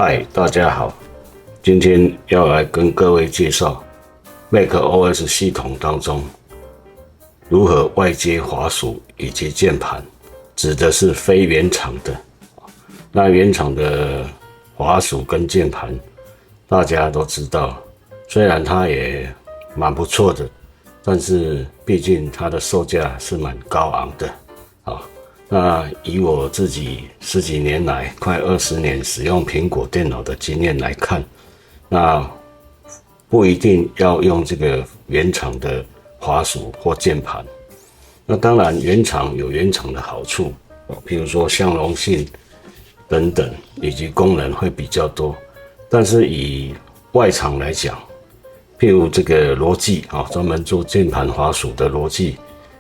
嗨，大家好，今天要来跟各位介绍 macOS 系统当中如何外接滑鼠以及键盘，指的是非原厂的。那原厂的滑鼠跟键盘，大家都知道，虽然它也蛮不错的，但是毕竟它的售价是蛮高昂的啊。那以我自己十几年来，快20年使用苹果电脑的经验来看，那不一定要用这个原厂的滑鼠或键盘。那当然，原厂有原厂的好处，譬如说相容性等等，以及功能会比较多。但是以外厂来讲，譬如这个罗技啊，专门做键盘滑鼠的罗技，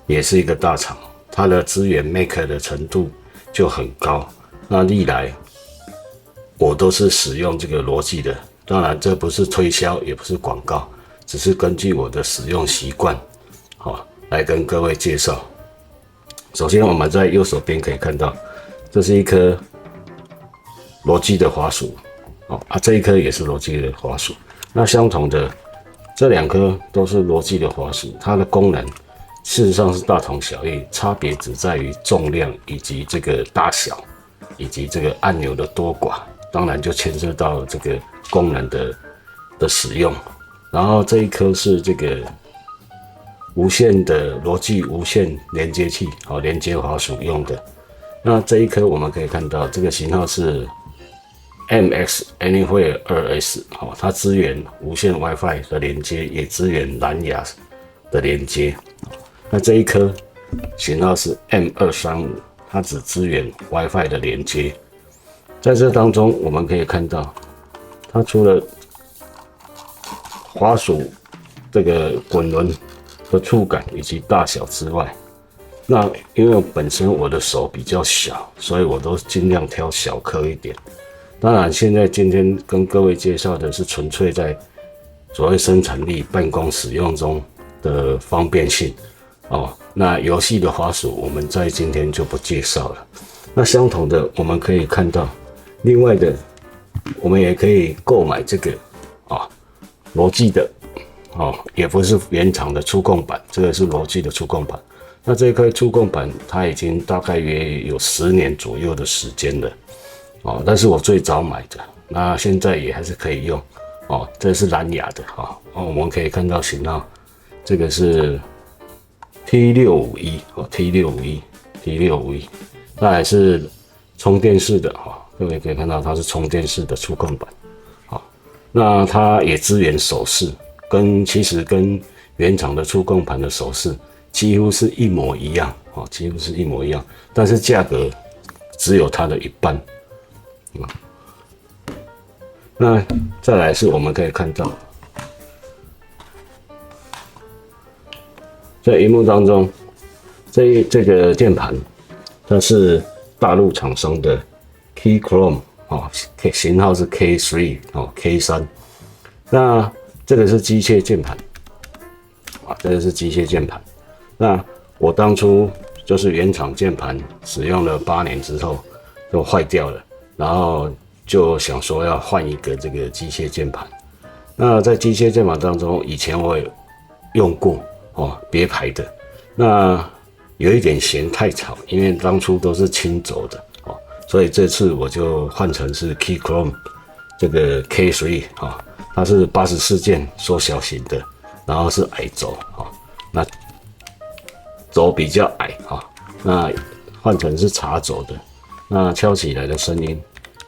也是一个大厂。它的支援 Mac 的程度就很高，那历来我都是使用这个罗技的，当然这不是推销，也不是广告，只是根据我的使用习惯，来跟各位介绍。首先我们在右手边可以看到，这是一颗罗技的滑鼠，这一颗也是罗技的滑鼠。那相同的，这两颗都是罗技的滑鼠，它的功能事实上是大同小异，差别只在于重量以及这个大小，以及这个按钮的多寡，当然就牵涉到这个功能的使用。然后这一颗是这个无线的罗技无线连接器，连接滑鼠用的。那这一颗我们可以看到，这个型号是 MX Anywhere 2S，它支援无线 WiFi 的连接，也支援蓝牙的连接。那这一颗型号是 M235， 它只支援 WiFi 的连接。在这当中，我们可以看到，它除了滑鼠这个滚轮的触感以及大小之外，那因为本身我的手比较小，所以我都尽量挑小颗一点。当然，今天跟各位介绍的是纯粹在所谓生产力、办公使用中的方便性。那游戏的滑鼠我们在今天就不介绍了。那相同的，我们可以看到，另外的我们也可以购买这个罗技的也不是原厂的触控板，这个是罗技的触控板。那这一颗触控板它已经大概约有10年左右的时间了但是我最早买的，那现在也还是可以用这是蓝牙的我们可以看到型号，这个是T651，那还是充电式的各位可以看到它是充电式的触控板那它也支援手势，其实跟原厂的触控板的手势几乎是一模一样但是价格只有它的一半那再来是我们可以看到，在萤幕当中，这个键盘，它是大陆厂商的 Keychron型号是 K3 那这个是机械键盘那我当初就是原厂键盘使用了8年之后就坏掉了，然后就想说要换一个这个机械键盘。那在机械键盘当中，以前我也用过别牌的，那有一点嫌太吵，因为当初都是轻轴的所以这次我就换成是 Keychron 这个 K3 它是84键缩小型的，然后是矮轴那轴比较矮那换成是茶轴的，那敲起来的声音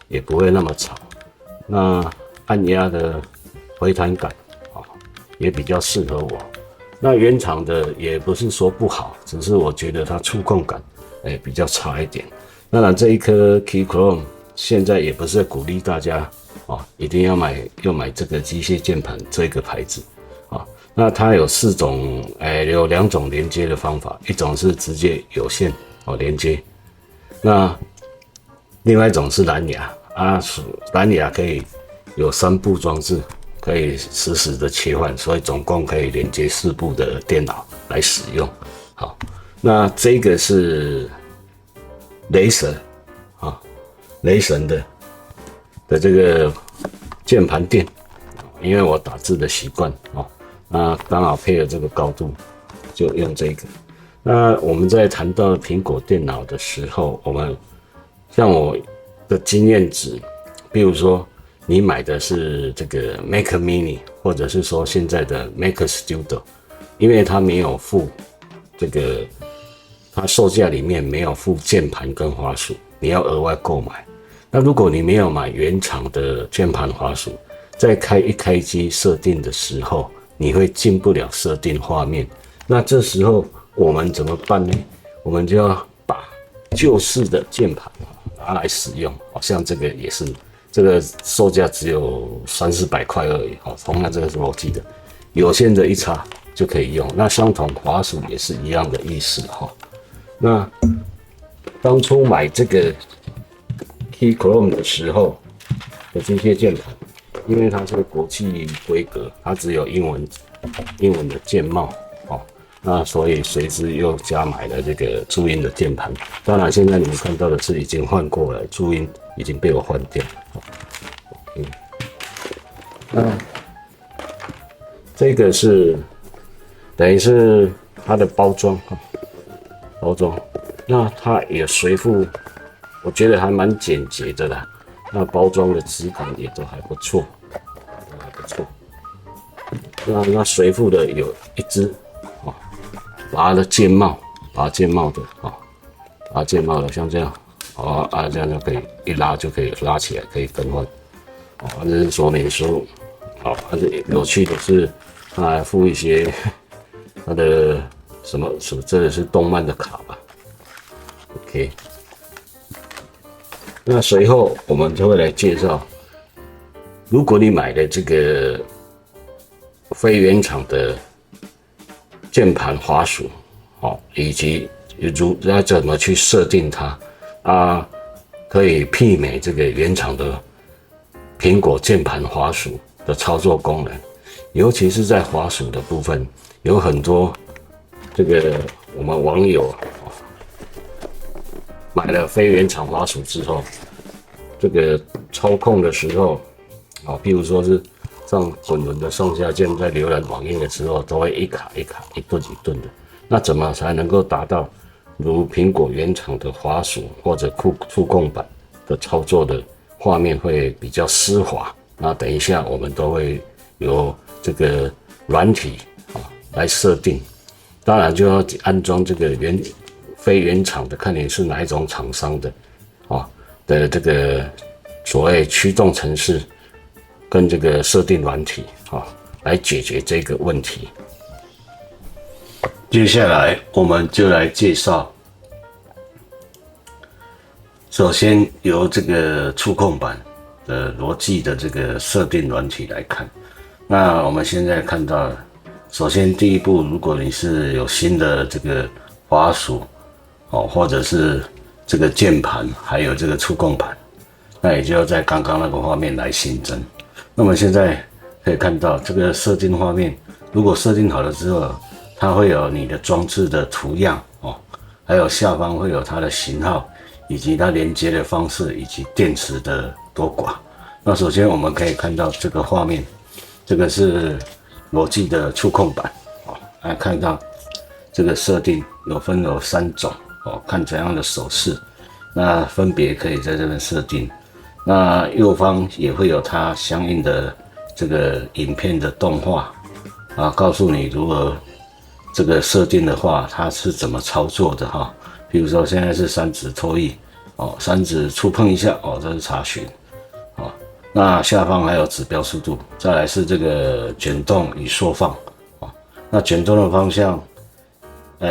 也不会那么吵，那按压的回弹感也比较适合我。那原厂的也不是说不好，只是我觉得它触控感比较差一点。当然这一颗 Keychron 现在也不是鼓励大家一定要买这个机械键盘这个牌子那它有4种有2种连接的方法，一种是直接有线连接，那另外一种是蓝牙蓝牙可以有3部装置，可以实时的切换，所以总共可以连接4部的电脑来使用。好，那这个是雷神雷神的的这个键盘垫，因为我打字的习惯哦，那刚好配合这个高度，就用这个。那我们在谈到苹果电脑的时候，像我的经验值，比如说你买的是这个 Mac Mini， 或者是说现在的 Mac Studio， 因为它没有附这个，它售价里面没有附键盘跟滑鼠，你要额外购买。那如果你没有买原厂的键盘滑鼠，在开机设定的时候，你会进不了设定画面。那这时候我们怎么办呢？我们就要把旧式的键盘拿来使用，好像这个也是，这个售价只有300-400块而已，同样这个是我记得，有线的一插就可以用。那相同滑鼠也是一样的意思哈。那当初买这个 Keychron 的时候的这些键盘，因为它是国际规格，它只有英文的键帽哦，那所以随之又加买了这个注音的键盘。当然，现在你们看到的是已经换过了，注音已经被我换掉了。那这个是等于是它的包装，那它也随附，我觉得还蛮简洁的啦。那包装的质感也都还不错，那随附的有一只把它的键帽，把键帽的像这样，这样就可以一拉就可以拉起来，可以更换。这是说明书。有趣的是，它还附一些它的什么，这个是动漫的卡吧 ？OK。那随后我们就会来介绍，如果你买的这个非原厂的键盘滑鼠，以及要怎么去设定它，可以媲美这个原厂的苹果键盘滑鼠的操作功能，尤其是在滑鼠的部分，有很多这个我们网友买了非原厂滑鼠之后，这个操控的时候，譬如说是上滚轮的上下键，在浏览网页的时候，都会一卡一卡、一顿一顿的。那怎么才能够达到如苹果原厂的滑鼠或者触控板的操作的画面会比较丝滑？那等一下我们都会由这个软体来设定，当然就要安装这个非原厂的，看你是哪一种厂商的这个所谓驱动程式跟这个设定软体来解决这个问题。接下来我们就来介绍，首先由这个触控板的逻辑的这个设定软体来看。那我们现在看到了，首先第一步，如果你是有新的这个滑鼠或者是这个键盘还有这个触控板，那也就要在刚刚那个画面来新增。那么现在可以看到这个设定画面，如果设定好了之后，它会有你的装置的图样还有下方会有它的型号，以及它连接的方式，以及电池的多寡。那首先我们可以看到这个画面，这个是罗技的触控板来看到这个设定有3种看怎样的手势，那分别可以在这边设定。那右方也会有它相应的这个影片的动画告诉你如何这个设定的话，它是怎么操作的比如说现在是3指拖曳3指触碰一下这是查询那下方还有指标速度，再来是这个卷动与缩放那卷动的方向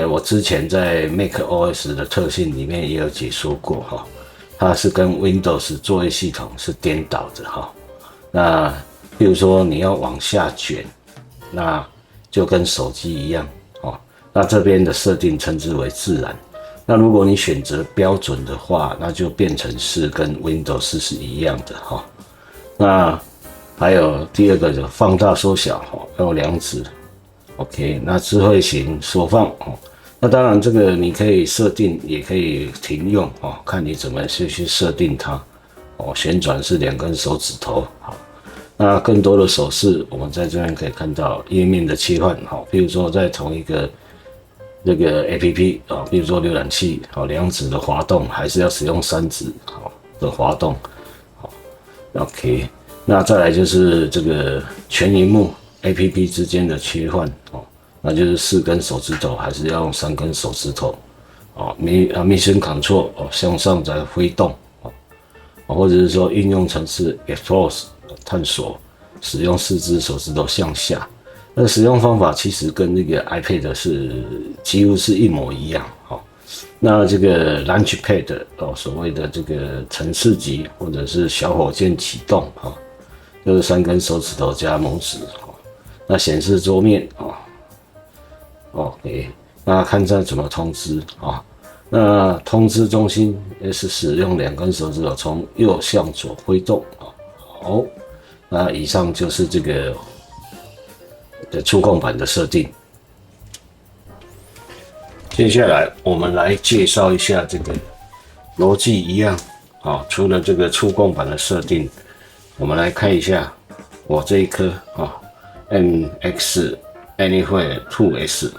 我之前在 macOS 的特性里面也有解说过它是跟 Windows 作业系统是颠倒的那比如说你要往下卷，那就跟手机一样那这边的设定称之为自然。那如果你选择标准的话，那就变成是跟 Windows 是一样的那还有第二个就放大缩小用2指 OK。 那智慧型缩放那当然这个你可以设定也可以停用看你怎么去设定它旋转是2根手指头。好，那更多的手势，我们在这边可以看到页面的切换。好，比如说在同一个这个 APP 啊，比如说浏览器，好，2指的滑动，还是要使用3指好的滑动。好 ，OK。那再来就是这个全萤幕 APP 之间的切换。哦，那就是4根手指头，还是要用3根手指头。哦，Mission Control 向上在挥动。或者是说应用程式 Explore 探索，使用4只手指头向下。那使用方法其实跟那个 iPad 是几乎是一模一样。那这个 Launchpad 所谓的这个程式级或者是小火箭启动就是3根手指头加拇指。那显示桌面OK， 那看这怎么通知那通知中心也是使用2根手指头从右向左挥动。好，那以上就是这个的触控板的设定。接下来我们来介绍一下这个逻辑一样。除了这个触控板的设定，我们来看一下我这一颗MX Anywhere 2S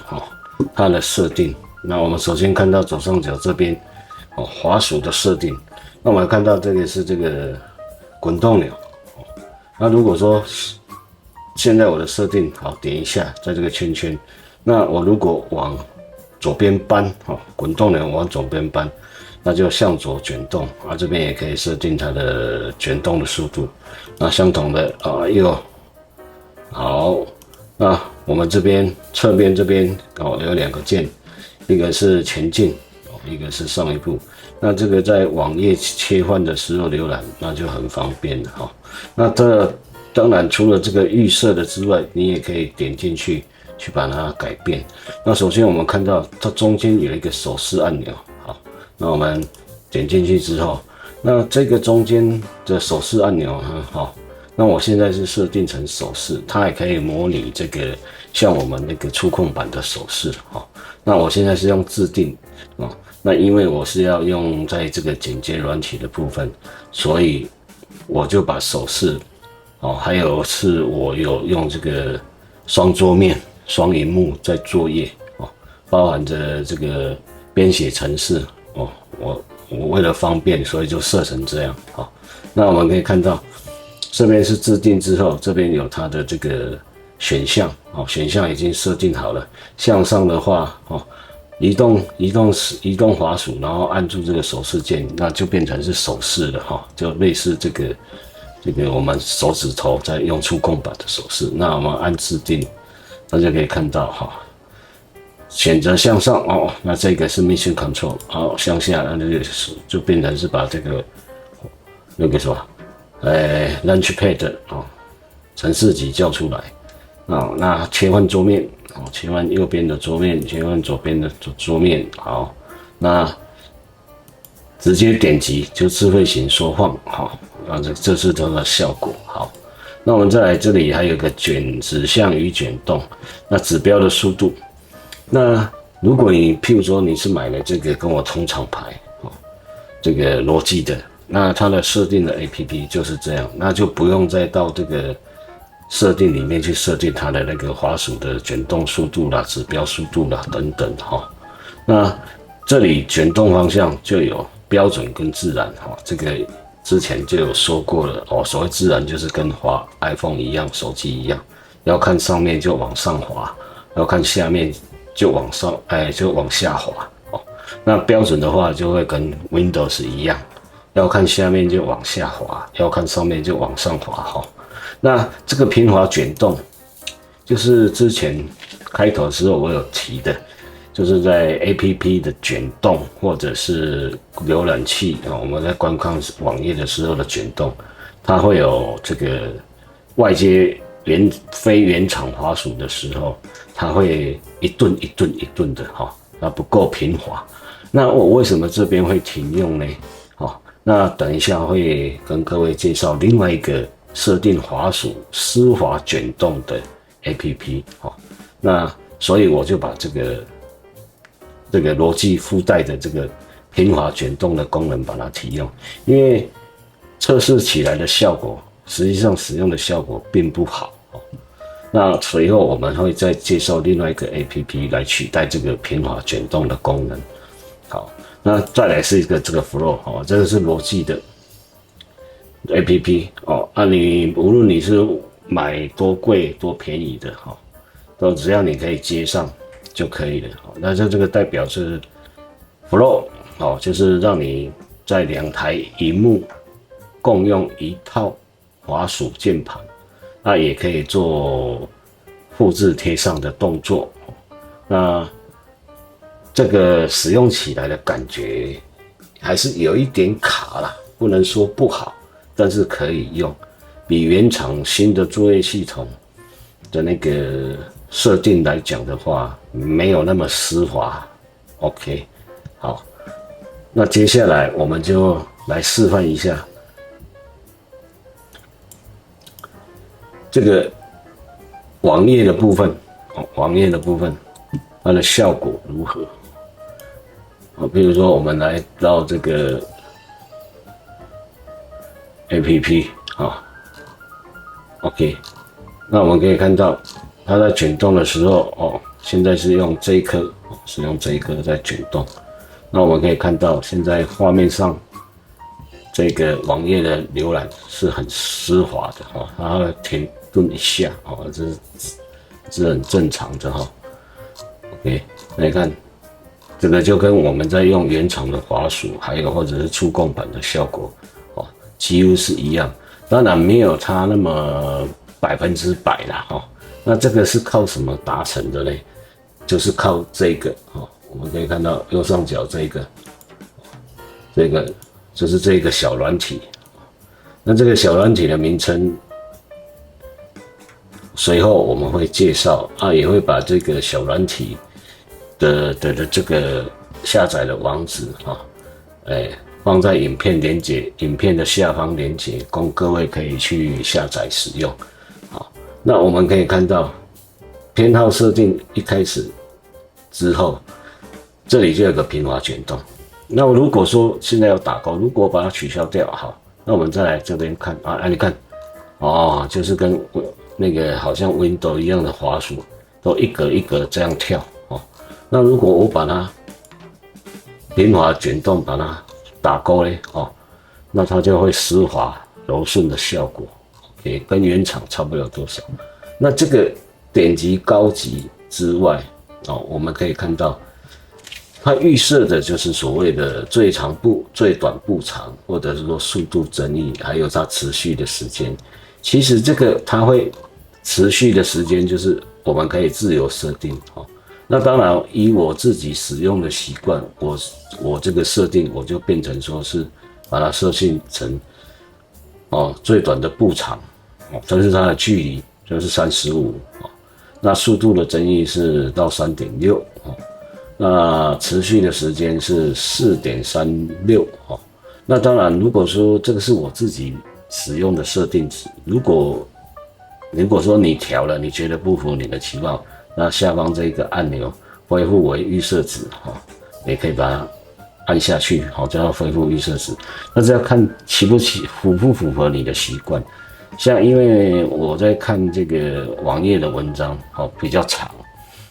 它的设定。那我们首先看到左上角这边滑鼠的设定。那我们看到这个是这个滚动钮。那如果说现在我的设定好，点一下在这个圈圈，那我如果往左边搬滚动钮往左边搬，那就向左卷动这边也可以设定它的卷动的速度。那相同的右好，那我们这边侧边这边有2个键。一个是前进，一个是上一步。那这个在网页切换的时候浏览，那就很方便了那这当然除了这个预设的之外，你也可以点进去把它改变。那首先我们看到它中间有一个手势按钮。好，那我们点进去之后，那这个中间的手势按钮那我现在是设定成手势，它也可以模拟这个像我们那个触控板的手势。那我现在是用自定那因为我是要用在这个剪接软体的部分，所以我就把手势还有是我有用这个双桌面、双萤幕在作业包含着这个编写程式我为了方便，所以就设成这样那我们可以看到这边是自定之后，这边有它的这个选项选项已经设定好了。向上的话移动滑鼠，然后按住这个手势键，那就变成是手势了就类似这个我们手指头在用触控板的手势。那我们按自定，大家可以看到选择向上那这个是 Mission Control 向下，那就变成是把这个那个什么Launchpad 程式级叫出来那切换桌面切换右边的桌面，切换左边的桌面。好，那直接点击就智慧型缩放那这是它的效果。好，那我们再来这里还有个指向与卷动，那指标的速度。那如果你譬如说你是买了这个跟我同厂牌这个罗技的，那它的设定的 APP 就是这样，那就不用再到这个设定里面去设定它的那个滑鼠的卷动速度啦、指标速度啦等等那这里卷动方向就有标准跟自然这个之前就有说过了所谓自然就是跟滑 iPhone 一样，手机一样，要看上面就往上滑，要看下面就往上就往下滑那标准的话就会跟 Windows 一样，要看下面就往下滑，要看上面就往上滑那这个平滑卷动，就是之前开头的时候我有提的，就是在 APP 的卷动，或者是浏览器我们在观看网页的时候的卷动，它会有这个外接非原厂滑鼠的时候，它会一顿一顿一顿的那不够平滑。那我为什么这边会停用呢？那等一下会跟各位介绍另外一个设定滑鼠丝滑卷动的 APP 那所以我就把这个逻辑附带的这个平滑卷动的功能把它提用，因为测试起来的效果，实际上使用的效果并不好。那随后我们会再介绍另外一个 APP 来取代这个平滑卷动的功能。好，那再来是一个这个 Flow 哦，这个是罗技的 APP 哦。你无论你是买多贵多便宜的哈，都只要你可以接上就可以了。那这个代表是 Flow 哦，就是让你在2台萤幕共用一套滑鼠键盘。那也可以做复制贴上的动作，那这个使用起来的感觉还是有一点卡啦，不能说不好，但是可以用，比原厂新的作业系统的那个设定来讲的话，没有那么丝滑。OK， 好，那接下来我们就来示范一下。这个网页的部分，它的效果如何？比如说我们来到这个 APP ，OK， 那我们可以看到它在卷动的时候，现在是用这一颗，是用这一颗在卷动。那我们可以看到现在画面上。这个网页的浏览是很丝滑的它会停顿一下这是很正常的OK， 那你看这个就跟我们在用原厂的滑鼠，还有或者是触控板的效果几乎是一样。当然没有它那么100%啦那这个是靠什么达成的呢？就是靠这个我们可以看到右上角这个就是这个小软体，那这个小软体的名称，随后我们会介绍也会把这个小软体的这个下载的网址放在影片的下方连结，供各位可以去下载使用。好，那我们可以看到偏好设定一开始之后，这里就有个平滑卷动。那我如果说现在要打勾，如果把它取消掉，好，那我们再来这边看你看，就是跟那个好像 Windows 一样的滑鼠，都一格一格这样跳那如果我把它平滑卷动，把它打勾嘞那它就会丝滑柔顺的效果，跟原厂差不了多少。那这个点击高级之外我们可以看到。它预设的就是所谓的最长步、最短步长，或者是说速度增益，还有它持续的时间。其实这个它会持续的时间，就是我们可以自由设定那当然，以我自己使用的习惯，我这个设定我就变成说是把它设定成最短的步长这是它的距离，就是35那速度的增益是到3.6那持续的时间是4.36那当然，如果说这个是我自己使用的设定值，如果说你调了，你觉得不符你的期望，那下方这个按钮恢复为预设值也可以把它按下去就要恢复预设值。那这要看符不符合你的习惯。像因为我在看这个网页的文章比较长，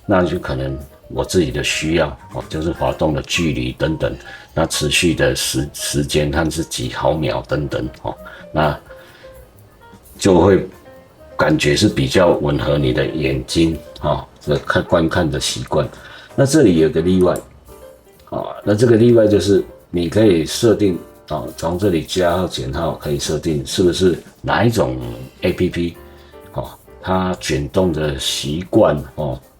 那就可能。我自己的需要就是滑动的距离等等，那持续的时间它是几毫秒等等那就会感觉是比较吻合你的眼睛这观看的习惯。那这里有个例外那这个例外就是你可以设定从这里加号减号可以设定是不是哪一种 APP 它卷动的习惯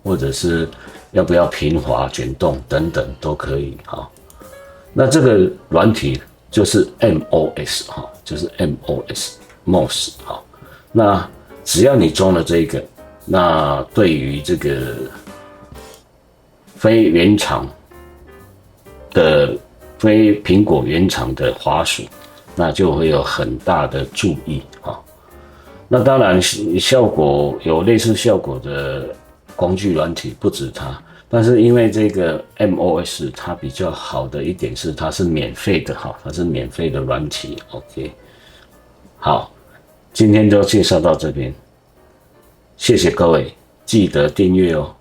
或者是要不要平滑卷动等等都可以那这个软体就是 MOS 就是 MOS 那只要你装了这个，那对于这个非原厂的非苹果原厂的滑鼠，那就会有很大的注意那当然效果有类似效果的工具软体不止它，但是因为这个 MOS 它比较好的一点是它是免费的它是免费的软体 OK 好，今天就介绍到这边，谢谢各位，记得订阅哦。